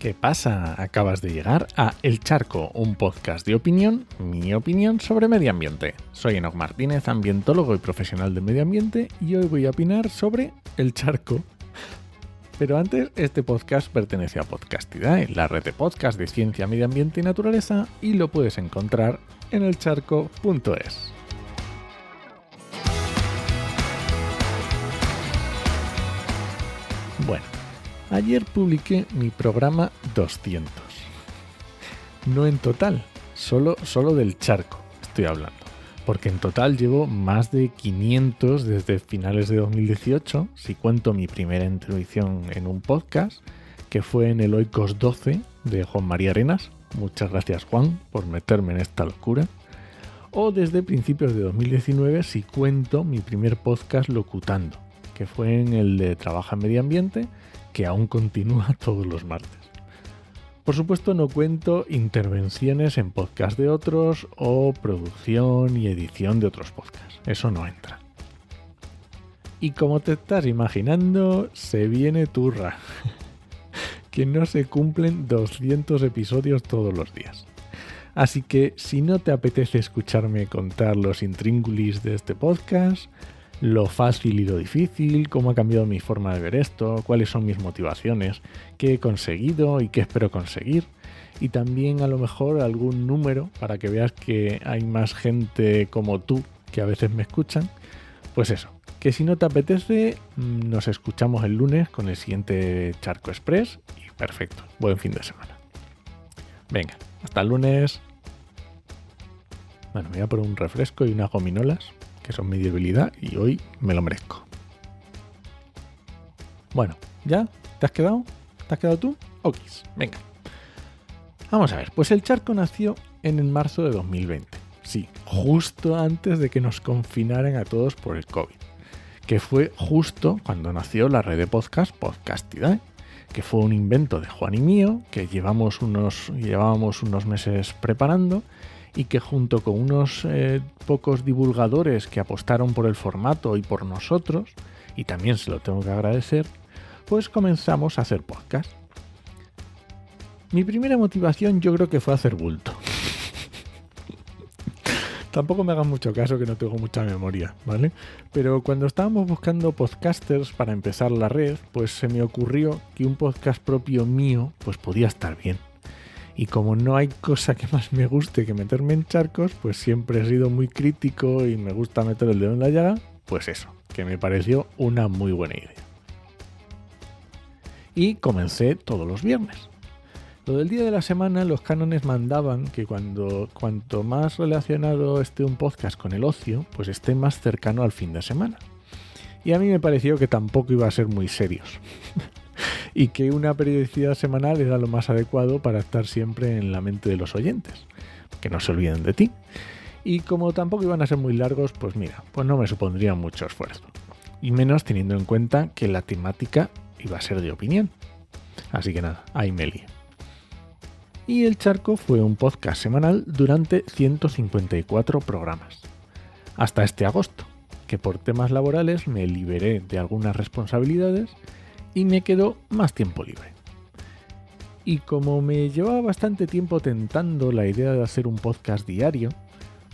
¿Qué pasa? Acabas de llegar a El Charco, un podcast de opinión, mi opinión sobre medio ambiente. Soy Enoc Martínez, ambientólogo y profesional de medio ambiente, y hoy voy a opinar sobre El Charco. Pero antes, este podcast pertenece a Podcastidae, la red de podcast de ciencia, medio ambiente y naturaleza, y lo puedes encontrar en elcharco.es. Bueno, ayer publiqué mi programa 200. No en total, solo del Charco estoy hablando. Porque en total llevo más de 500 desde finales de 2018, si cuento mi primera introducción en un podcast, que fue en el Oikos 12 de Juan María Arenas. Muchas gracias, Juan, por meterme en esta locura. O desde principios de 2019, si cuento mi primer podcast locutando, que fue en el de Trabaja en Medio Ambiente, que aún continúa todos los martes. Por supuesto, no cuento intervenciones en podcast de otros o producción y edición de otros podcasts. Eso no entra. Y como te estás imaginando, se viene turra. Que no se cumplen 200 episodios todos los días. Así que si no te apetece escucharme contar los intríngulis de este podcast, lo fácil y lo difícil, cómo ha cambiado mi forma de ver esto, cuáles son mis motivaciones, qué he conseguido y qué espero conseguir, y también a lo mejor algún número para que veas que hay más gente como tú que a veces me escuchan, pues eso, que si no te apetece, nos escuchamos el lunes con el siguiente Charco Express y perfecto, buen fin de semana. Venga, hasta el lunes. Bueno, me voy a poner un refresco y unas gominolas, que son mi debilidad, y hoy me lo merezco. Bueno, ¿ya? ¿Te has quedado? ¿Te has quedado tú? Okis, venga. Vamos a ver, pues el Charco nació en el marzo de 2020. Sí, justo antes de que nos confinaran a todos por el COVID. Que fue justo cuando nació la red de podcast Podcastidae, que fue un invento de Juan y mío, que llevábamos unos meses preparando, y que junto con unos pocos divulgadores que apostaron por el formato y por nosotros, y también se lo tengo que agradecer, pues comenzamos a hacer podcast. Mi primera motivación yo creo que fue hacer bulto. Tampoco me hagas mucho caso, que no tengo mucha memoria, ¿vale? Pero cuando estábamos buscando podcasters para empezar la red, pues se me ocurrió que un podcast propio mío pues podía estar bien. Y como no hay cosa que más me guste que meterme en charcos, pues siempre he sido muy crítico y me gusta meter el dedo en la llaga, pues eso, que me pareció una muy buena idea. Y comencé todos los viernes. Lo del día de la semana, los cánones mandaban que cuanto más relacionado esté un podcast con el ocio, pues esté más cercano al fin de semana. Y a mí me pareció que tampoco iba a ser muy serios. Y que una periodicidad semanal era lo más adecuado para estar siempre en la mente de los oyentes, que no se olviden de ti. Y como tampoco iban a ser muy largos, pues mira, pues no me supondría mucho esfuerzo. Y menos teniendo en cuenta que la temática iba a ser de opinión. Así que nada, ahí me lié. Y El Charco fue un podcast semanal durante 154 programas. Hasta este agosto, que por temas laborales me liberé de algunas responsabilidades y me quedó más tiempo libre. Y como me llevaba bastante tiempo tentando la idea de hacer un podcast diario,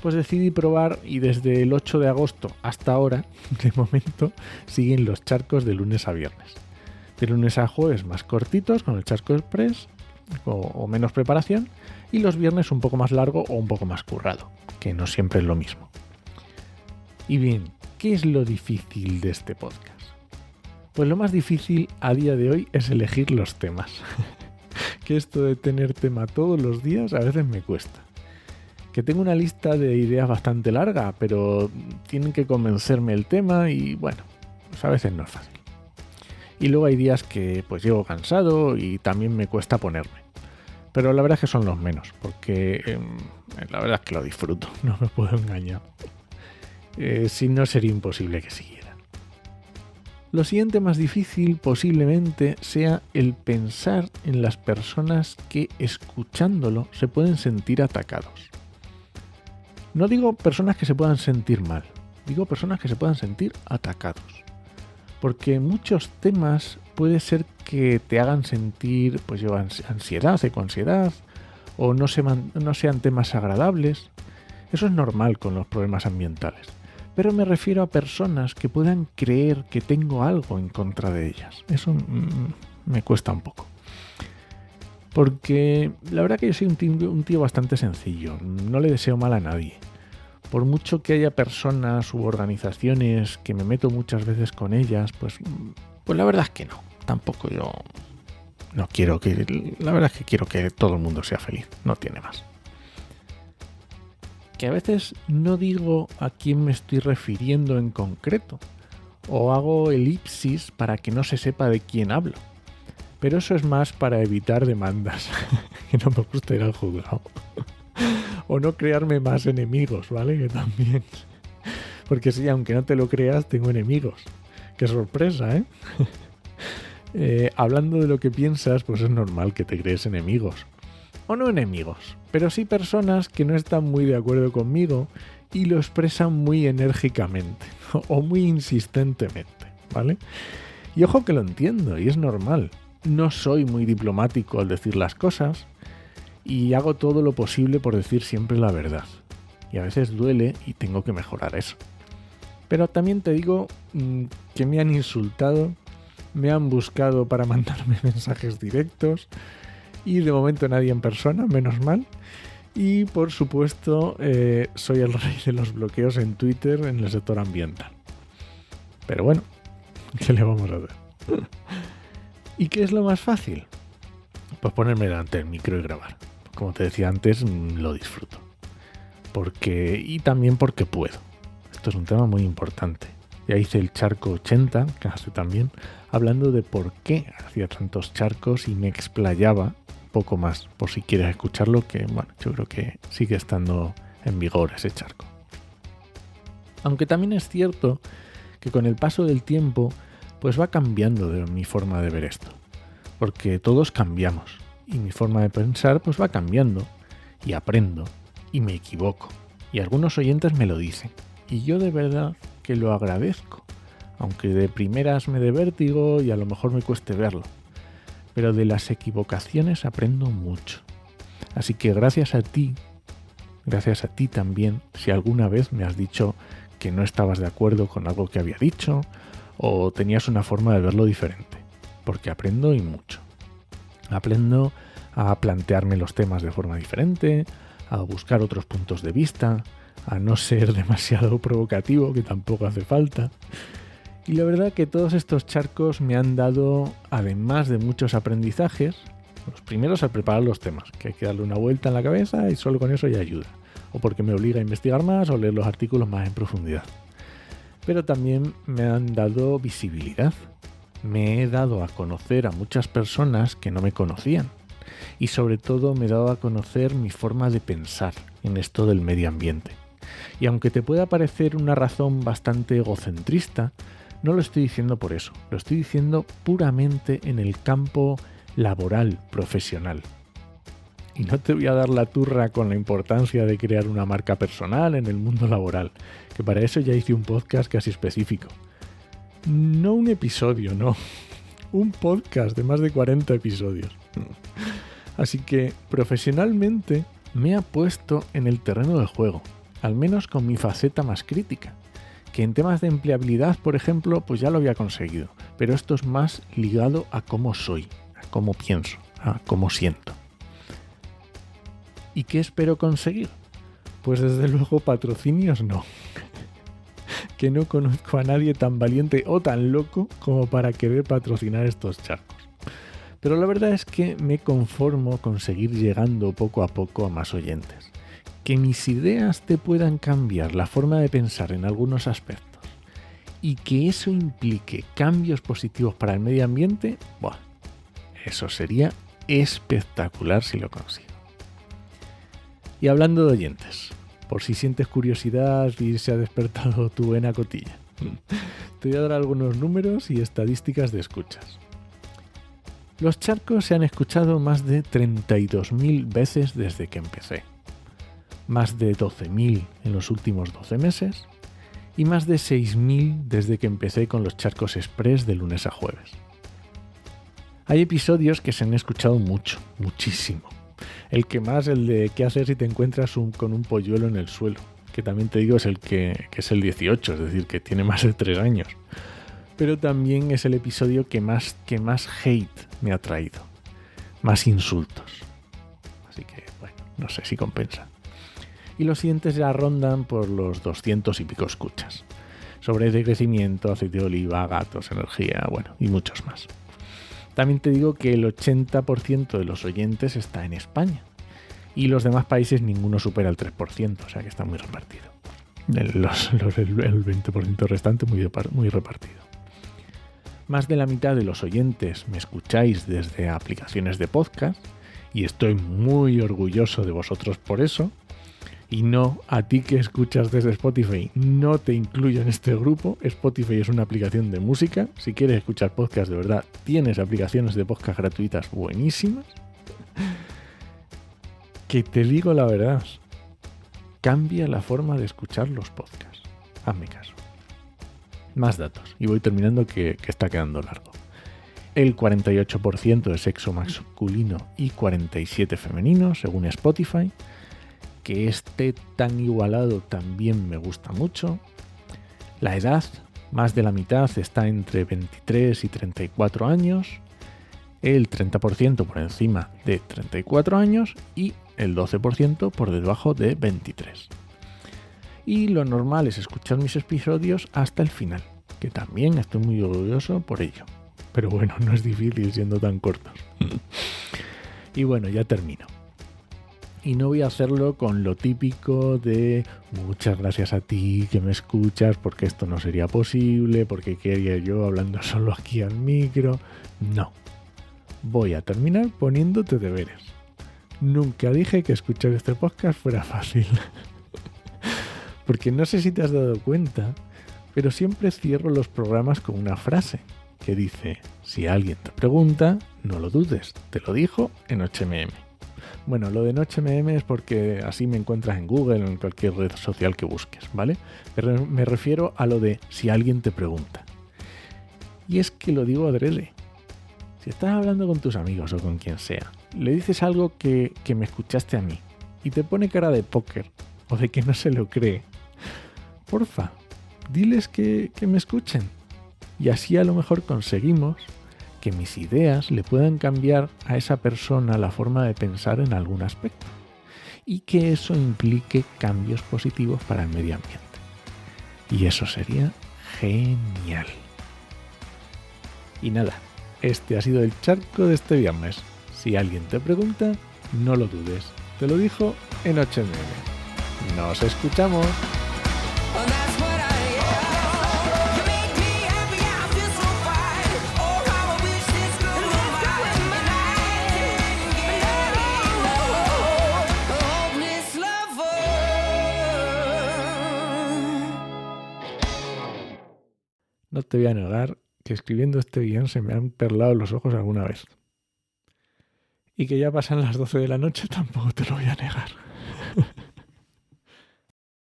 pues decidí probar, y desde el 8 de agosto hasta ahora, de momento, siguen los charcos de lunes a viernes. De lunes a jueves más cortitos con el Charco Express o menos preparación, y los viernes un poco más largo o un poco más currado, que no siempre es lo mismo. Y bien, ¿qué es lo difícil de este podcast? Pues lo más difícil a día de hoy es elegir los temas. Que esto de tener tema todos los días a veces me cuesta. Que tengo una lista de ideas bastante larga, pero tienen que convencerme el tema y bueno, pues a veces no es fácil. Y luego hay días que pues llego cansado y también me cuesta ponerme. Pero la verdad es que son los menos, porque la verdad es que lo disfruto, no me puedo engañar. Si no, sería imposible que siguiera. Lo siguiente más difícil posiblemente sea el pensar en las personas que, escuchándolo, se pueden sentir atacados. No digo personas que se puedan sentir mal, digo personas que se puedan sentir atacados. Porque muchos temas puede ser que te hagan sentir pues yo ansiedad, ecoansiedad, o no sean temas agradables. Eso es normal con los problemas ambientales. Pero me refiero a personas que puedan creer que tengo algo en contra de ellas. Eso me cuesta un poco. Porque la verdad que yo soy un tío bastante sencillo. No le deseo mal a nadie. Por mucho que haya personas u organizaciones que me meto muchas veces con ellas, pues la verdad es que no. Tampoco yo no quiero que... La verdad es que quiero que todo el mundo sea feliz. No tiene más. Que a veces no digo a quién me estoy refiriendo en concreto. O hago elipsis para que no se sepa de quién hablo. Pero eso es más para evitar demandas. Que no me gusta ir al juzgado. O no crearme más enemigos, ¿vale? Que también. Porque sí, aunque no te lo creas, tengo enemigos. Qué sorpresa, ¿eh? Hablando de lo que piensas, pues es normal que te crees enemigos. O no enemigos, pero sí personas que no están muy de acuerdo conmigo y lo expresan muy enérgicamente o muy insistentemente, ¿vale? Y ojo que lo entiendo y es normal. No soy muy diplomático al decir las cosas y hago todo lo posible por decir siempre la verdad. Y a veces duele y tengo que mejorar eso. Pero también te digo que me han insultado, me han buscado para mandarme mensajes directos y de momento nadie en persona, menos mal. Y por supuesto soy el rey de los bloqueos en Twitter en el sector ambiental. Pero bueno, ¿qué le vamos a hacer? ¿Y qué es lo más fácil? Pues ponerme delante del micro y grabar. Como te decía antes, lo disfruto. Y también porque puedo. Esto es un tema muy importante. Ya hice el charco 80, que hace también, hablando de por qué hacía tantos charcos y me explayaba poco más. Por si quieres escucharlo, que bueno, yo creo que sigue estando en vigor ese charco. Aunque también es cierto que con el paso del tiempo pues va cambiando mi forma de ver esto, porque todos cambiamos y mi forma de pensar pues va cambiando y aprendo y me equivoco y algunos oyentes me lo dicen y yo de verdad que lo agradezco, aunque de primeras me dé vértigo y a lo mejor me cueste verlo, pero de las equivocaciones aprendo mucho. Así que gracias a ti también, si alguna vez me has dicho que no estabas de acuerdo con algo que había dicho o tenías una forma de verlo diferente, porque aprendo y mucho. Aprendo a plantearme los temas de forma diferente, a buscar otros puntos de vista, a no ser demasiado provocativo, que tampoco hace falta. Y la verdad que todos estos charcos me han dado, además de muchos aprendizajes, los primeros al preparar los temas, que hay que darle una vuelta en la cabeza y solo con eso ya ayuda. O porque me obliga a investigar más o leer los artículos más en profundidad. Pero también me han dado visibilidad. Me he dado a conocer a muchas personas que no me conocían. Y sobre todo me he dado a conocer mi forma de pensar en esto del medio ambiente. Y aunque te pueda parecer una razón bastante egocentrista, no lo estoy diciendo por eso. Lo estoy diciendo puramente en el campo laboral, profesional. Y no te voy a dar la turra con la importancia de crear una marca personal en el mundo laboral, que para eso ya hice un podcast casi específico. No un episodio, no. Un podcast de más de 40 episodios. Así que profesionalmente me he puesto en el terreno del juego, al menos con mi faceta más crítica, que en temas de empleabilidad, por ejemplo, pues ya lo había conseguido, pero esto es más ligado a cómo soy, a cómo pienso, a cómo siento. ¿Y qué espero conseguir? Pues desde luego patrocinios no. Que no conozco a nadie tan valiente o tan loco como para querer patrocinar estos charcos. Pero la verdad es que me conformo con seguir llegando poco a poco a más oyentes. Que mis ideas te puedan cambiar la forma de pensar en algunos aspectos y que eso implique cambios positivos para el medio ambiente, ¡buah! Eso sería espectacular si lo consigo. Y hablando de oyentes, por si sientes curiosidad y se ha despertado tu buena cotilla, te voy a dar algunos números y estadísticas de escuchas. Los charcos se han escuchado más de 32.000 veces desde que empecé, más de 12.000 en los últimos 12 meses y más de 6.000 desde que empecé con los charcos express de lunes a jueves. Hay episodios que se han escuchado mucho, muchísimo. El que más, el de qué hacer si te encuentras con un polluelo en el suelo, que también te digo es el que es el 18, es decir, que tiene más de 3 años. Pero también es el episodio que más hate me ha traído, más insultos. Así que, bueno, no sé si compensa. Y los siguientes ya rondan por los 200 y pico escuchas. Sobre decrecimiento, aceite de oliva, gatos, energía, bueno, y muchos más. También te digo que el 80% de los oyentes está en España. Y los demás países ninguno supera el 3%, o sea que está muy repartido. El 20% restante muy repartido. Más de la mitad de los oyentes me escucháis desde aplicaciones de podcast y estoy muy orgulloso de vosotros por eso. Y no, a ti que escuchas desde Spotify, no te incluyo en este grupo. Spotify es una aplicación de música. Si quieres escuchar podcast de verdad, tienes aplicaciones de podcast gratuitas buenísimas. Que te digo la verdad, cambia la forma de escuchar los podcasts. Hazme caso. Más datos, y voy terminando que está quedando largo. El 48% de sexo masculino y 47% femenino, según Spotify. Que esté tan igualado también me gusta mucho. La edad, más de la mitad está entre 23 y 34 años. El 30% por encima de 34 años y el 12% por debajo de 23. Y lo normal es escuchar mis episodios hasta el final, que también estoy muy orgulloso por ello. Pero bueno, no es difícil siendo tan cortos. Y bueno, ya termino. Y no voy a hacerlo con lo típico de muchas gracias a ti que me escuchas, porque esto no sería posible, porque quería yo hablando solo aquí al micro. No. Voy a terminar poniéndote deberes. Nunca dije que escuchar este podcast fuera fácil. Porque no sé si te has dado cuenta, pero siempre cierro los programas con una frase que dice: si alguien te pregunta, no lo dudes, te lo dijo en 8mm. Bueno, lo de NocheMM es porque así me encuentras en Google o en cualquier red social que busques, ¿vale? Pero me refiero a lo de si alguien te pregunta. Y es que lo digo adrede. Si estás hablando con tus amigos o con quien sea, le dices algo que me escuchaste a mí y te pone cara de póker o de que no se lo cree, porfa, diles que me escuchen. Y así a lo mejor conseguimos que mis ideas le puedan cambiar a esa persona la forma de pensar en algún aspecto y que eso implique cambios positivos para el medio ambiente. Y eso sería genial. Y nada, este ha sido el charco de este viernes. Si alguien te pregunta, no lo dudes. Te lo dijo en 8mm. ¡Nos escuchamos! No te voy a negar que escribiendo este guión se me han perlado los ojos alguna vez. Y que ya pasan las 12 de la noche tampoco te lo voy a negar.